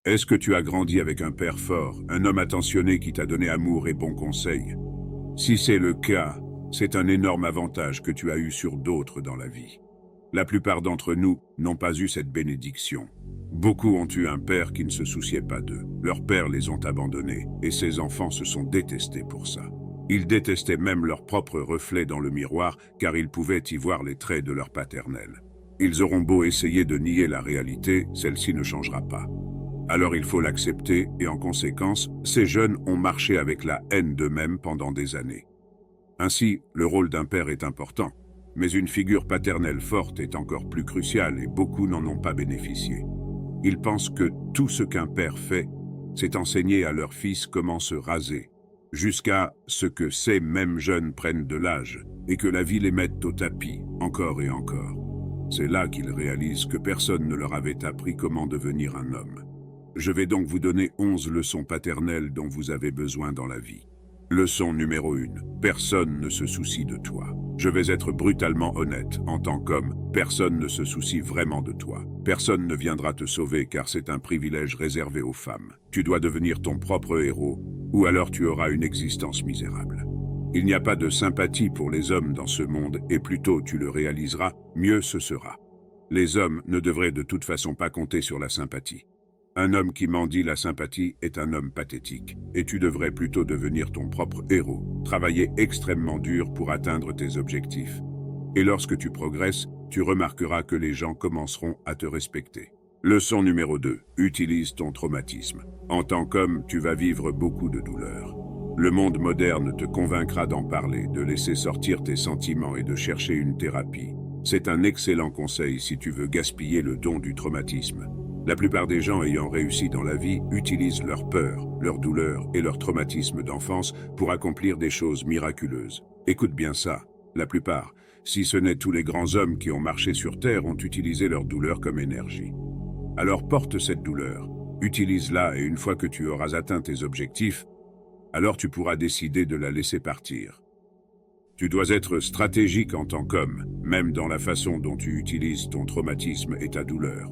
Est-ce que tu as grandi avec un père fort, un homme attentionné qui t'a donné amour et bons conseils? Si c'est le cas, c'est un énorme avantage que tu as eu sur d'autres dans la vie. La plupart d'entre nous n'ont pas eu cette bénédiction. Beaucoup ont eu un père qui ne se souciait pas d'eux. Leurs pères les ont abandonnés, et ces enfants se sont détestés pour ça. Ils détestaient même leur propre reflet dans le miroir, car ils pouvaient y voir les traits de leur paternel. Ils auront beau essayer de nier la réalité, celle-ci ne changera pas. Alors il faut l'accepter, et en conséquence, ces jeunes ont marché avec la haine d'eux-mêmes pendant des années. Ainsi, le rôle d'un père est important, mais une figure paternelle forte est encore plus cruciale et beaucoup n'en ont pas bénéficié. Ils pensent que tout ce qu'un père fait, c'est enseigner à leur fils comment se raser, jusqu'à ce que ces mêmes jeunes prennent de l'âge et que la vie les mette au tapis, encore et encore. C'est là qu'ils réalisent que personne ne leur avait appris comment devenir un homme. Je vais donc vous donner 11 leçons paternelles dont vous avez besoin dans la vie. Leçon numéro 1. Personne ne se soucie de toi. Je vais être brutalement honnête. En tant qu'homme, personne ne se soucie vraiment de toi. Personne ne viendra te sauver car c'est un privilège réservé aux femmes. Tu dois devenir ton propre héros, ou alors tu auras une existence misérable. Il n'y a pas de sympathie pour les hommes dans ce monde, et plus tôt tu le réaliseras, mieux ce sera. Les hommes ne devraient de toute façon pas compter sur la sympathie. Un homme qui mendie la sympathie est un homme pathétique, et tu devrais plutôt devenir ton propre héros, travailler extrêmement dur pour atteindre tes objectifs. Et lorsque tu progresses, tu remarqueras que les gens commenceront à te respecter. Leçon numéro 2. Utilise ton traumatisme. En tant qu'homme, tu vas vivre beaucoup de douleurs. Le monde moderne te convaincra d'en parler, de laisser sortir tes sentiments et de chercher une thérapie. C'est un excellent conseil si tu veux gaspiller le don du traumatisme. La plupart des gens ayant réussi dans la vie utilisent leur peur, leur douleur et leur traumatisme d'enfance pour accomplir des choses miraculeuses. Écoute bien ça, la plupart, si ce n'est tous les grands hommes qui ont marché sur Terre, ont utilisé leur douleur comme énergie. Alors porte cette douleur, utilise-la et une fois que tu auras atteint tes objectifs, alors tu pourras décider de la laisser partir. Tu dois être stratégique en tant qu'homme, même dans la façon dont tu utilises ton traumatisme et ta douleur.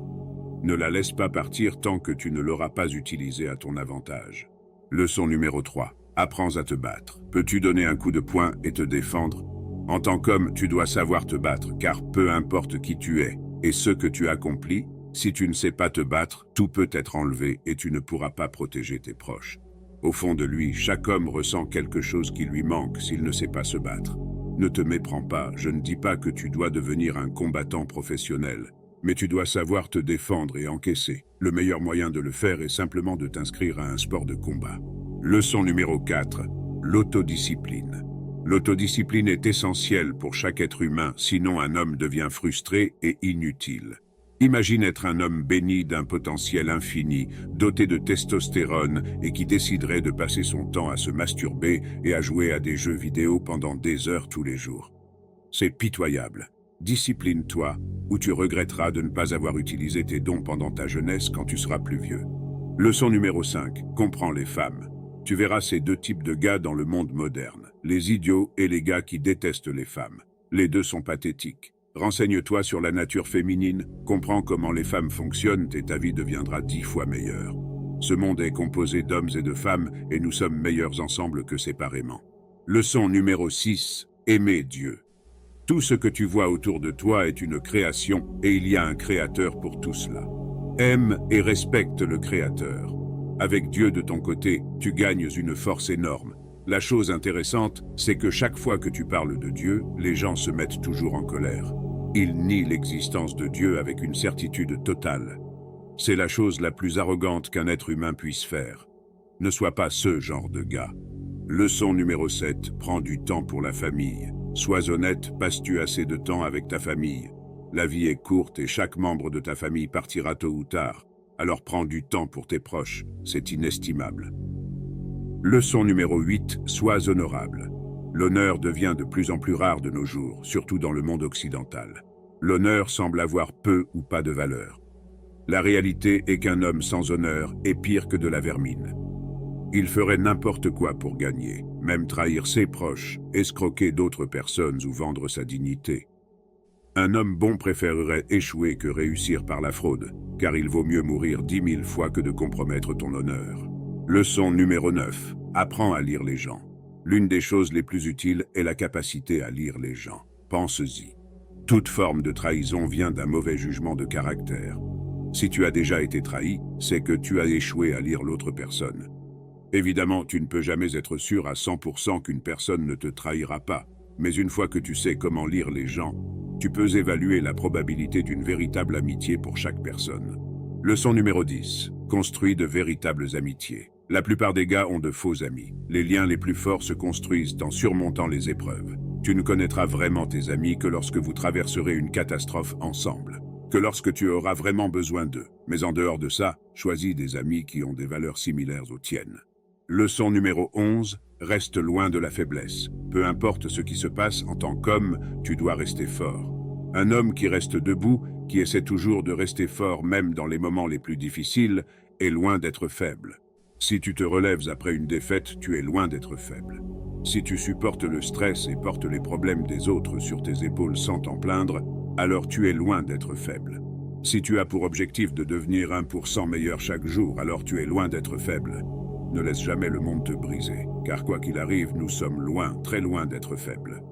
Ne la laisse pas partir tant que tu ne l'auras pas utilisée à ton avantage. Leçon numéro 3. Apprends à te battre. Peux-tu donner un coup de poing et te défendre? En tant qu'homme, tu dois savoir te battre, car peu importe qui tu es et ce que tu accomplis, si tu ne sais pas te battre, tout peut être enlevé et tu ne pourras pas protéger tes proches. Au fond de lui, chaque homme ressent quelque chose qui lui manque s'il ne sait pas se battre. Ne te méprends pas, je ne dis pas que tu dois devenir un combattant professionnel. Mais tu dois savoir te défendre et encaisser. Le meilleur moyen de le faire est simplement de t'inscrire à un sport de combat. Leçon numéro 4. L'autodiscipline. L'autodiscipline est essentielle pour chaque être humain, sinon un homme devient frustré et inutile. Imagine être un homme béni d'un potentiel infini, doté de testostérone et qui déciderait de passer son temps à se masturber et à jouer à des jeux vidéo pendant des heures tous les jours. C'est pitoyable. Discipline-toi, ou tu regretteras de ne pas avoir utilisé tes dons pendant ta jeunesse quand tu seras plus vieux. Leçon numéro 5. Comprends les femmes. Tu verras ces deux types de gars dans le monde moderne. Les idiots et les gars qui détestent les femmes. Les deux sont pathétiques. Renseigne-toi sur la nature féminine, comprends comment les femmes fonctionnent et ta vie deviendra 10 fois meilleure. Ce monde est composé d'hommes et de femmes et nous sommes meilleurs ensemble que séparément. Leçon numéro 6. Aimer Dieu. Tout ce que tu vois autour de toi est une création et il y a un créateur pour tout cela. Aime et respecte le créateur. Avec Dieu de ton côté, tu gagnes une force énorme. La chose intéressante, c'est que chaque fois que tu parles de Dieu, les gens se mettent toujours en colère. Ils nient l'existence de Dieu avec une certitude totale. C'est la chose la plus arrogante qu'un être humain puisse faire. Ne sois pas ce genre de gars. Leçon numéro 7. Prends du temps pour la famille. Sois honnête, passes-tu assez de temps avec ta famille? La vie est courte et chaque membre de ta famille partira tôt ou tard. Alors prends du temps pour tes proches, c'est inestimable. Leçon numéro 8. Sois honorable. L'honneur devient de plus en plus rare de nos jours, surtout dans le monde occidental. L'honneur semble avoir peu ou pas de valeur. La réalité est qu'un homme sans honneur est pire que de la vermine. Il ferait n'importe quoi pour gagner, même trahir ses proches, escroquer d'autres personnes ou vendre sa dignité. Un homme bon préférerait échouer que réussir par la fraude, car il vaut mieux mourir 10 000 fois que de compromettre ton honneur. Leçon numéro 9. Apprends à lire les gens. L'une des choses les plus utiles est la capacité à lire les gens. Pense-y. Toute forme de trahison vient d'un mauvais jugement de caractère. Si tu as déjà été trahi, c'est que tu as échoué à lire l'autre personne. Évidemment, tu ne peux jamais être sûr à 100% qu'une personne ne te trahira pas, mais une fois que tu sais comment lire les gens, tu peux évaluer la probabilité d'une véritable amitié pour chaque personne. Leçon numéro 10. Construis de véritables amitiés. La plupart des gars ont de faux amis. Les liens les plus forts se construisent en surmontant les épreuves. Tu ne connaîtras vraiment tes amis que lorsque vous traverserez une catastrophe ensemble, que lorsque tu auras vraiment besoin d'eux. Mais en dehors de ça, choisis des amis qui ont des valeurs similaires aux tiennes. Leçon numéro 11. Reste loin de la faiblesse. Peu importe ce qui se passe en tant qu'homme, tu dois rester fort. Un homme qui reste debout, qui essaie toujours de rester fort même dans les moments les plus difficiles, est loin d'être faible. Si tu te relèves après une défaite, tu es loin d'être faible. Si tu supportes le stress et portes les problèmes des autres sur tes épaules sans t'en plaindre, alors tu es loin d'être faible. Si tu as pour objectif de devenir 1% meilleur chaque jour, alors tu es loin d'être faible. Ne laisse jamais le monde te briser, car quoi qu'il arrive, nous sommes loin, très loin d'être faibles.